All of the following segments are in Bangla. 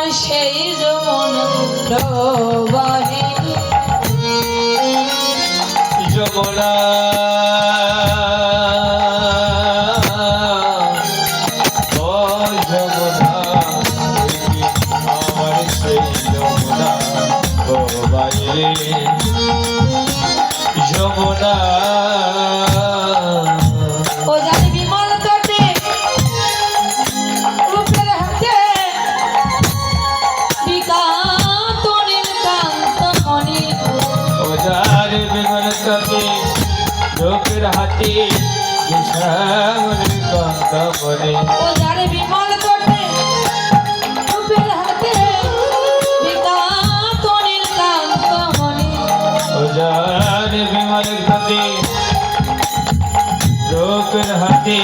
আমার সেই যমুনা প্রবাহে যমুনা ও যমুনা আমার সেই যমুনা প্রবাহে যমুনা ও জানি বিমল তটে রূপের হাতে বিকাত নীলকান্ত মণি ও যার বিমল তটে রূপের হাতে বিশাল কান্ত মণি ও জানি বিমল তটে রূপের হাতে বিকাত নীলকান্ত মণি ও যার বিমল তটে রূপের হাতে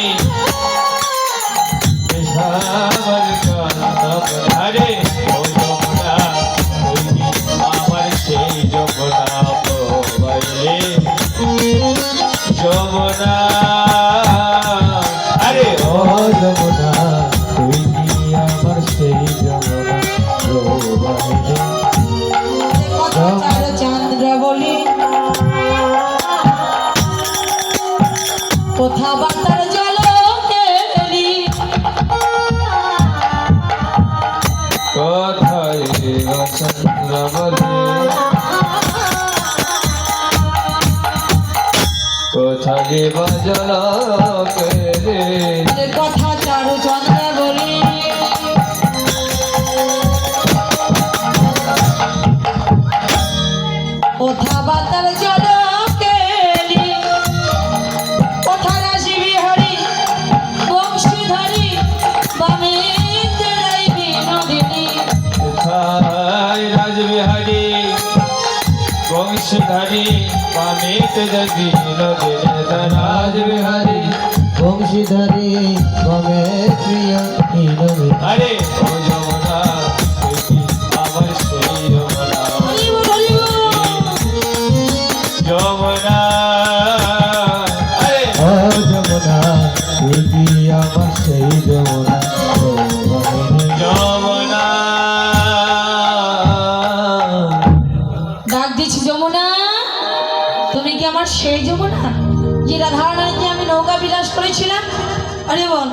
বিশাল কান্ত মণি আরে ও যমুনা তুমি আমার সেই যমুনা প্রবাহে যমুনা আরে ও যমুনা তুই আমার সেই যমুনা প্রবাহে চার চন্দ্র বলি কোথা বাতার জল কেলি কোথায় চন্দ্র বলে কোথায় বাজল রে কথা চারু চন্দ্র বলি কোথা বাতার জল কেলি কোথা রাশি বিহারি বংশীধারী বামে তেরাই বিনোদিনী কোথায় রাজবিহারী বংশীধারী পামিত যদি রাজবিহারী বংশীধারী মমে প্রিয় নীলমে আরে ও যমুনা তুমি আমার সেই যমুনা যমুনা আরে ও যমুনা তুই কি আমার সেই যমুনা প্রবাহিনী যমুনা ডাক দিচ্ছি যমুনা তুমি কি আমার সেই যমুনা যে রাধারানীকে আমি নৌকা বিলাস করেছিলাম আরে বল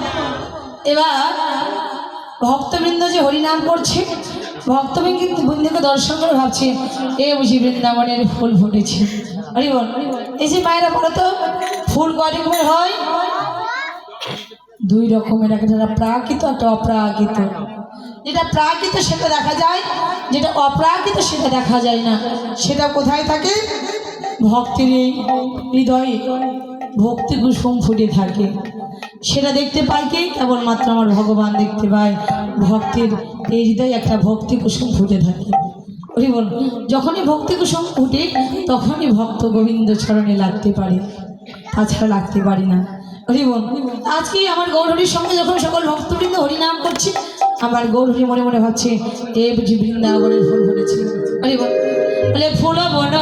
এবার ভক্তবৃন্দ যে হরিনাম করছে ভক্তবৃন্দকে দর্শন করে ভাবছে এ বুঝি বৃন্দাবনের ফুল ফুটেছে আরে বল এই যে মায়েরা বলো তো ফুল কয় রকমের হয় দুই রকমের, একটা প্রাকৃত একটা অপ্রাকৃত। যেটা প্রাকৃত সেটা দেখা যায়, যেটা অপ্রাকৃত সেটা দেখা যায় না। সেটা কোথায় থাকে? ভক্তির এই হৃদয়ে ভক্তি কুসুম ফুটে থাকে। সেটা দেখতে পায় কে? কেবলমাত্র আমার ভগবান দেখতে পায়। ভক্তির এই হৃদয়ে একটা ভক্তি কুসুম ফুটে থাকে। ওই বল, যখনই ভক্তি কুসুম ফুটে তখনই ভক্ত গোবিন্দ চরণে লাগতে পারে, তাছাড়া লাগতে পারি না। হরিবল, আজকে আমার গৌরহরির সঙ্গে যখন সকল ভক্তবৃন্দ হরিনাম করছে, আমার গৌরহরি মনে মনে ভাবছে এ বুঝি বৃন্দাবনের ফুল ফুটেছে। হরিবল বলে ফুল বন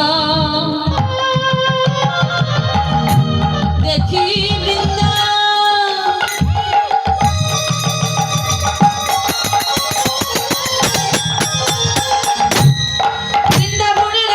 দেখি বৃন্দা বৃন্দাবনের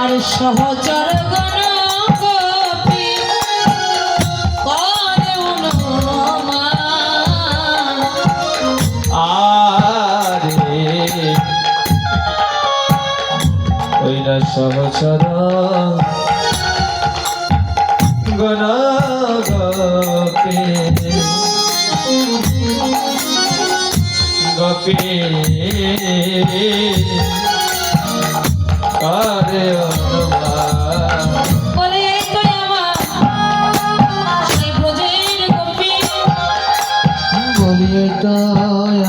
আর সহচর গণ গোপী করে অনুমান। আরে ওইরা সহচর গণ গোপী গোপী নিতায়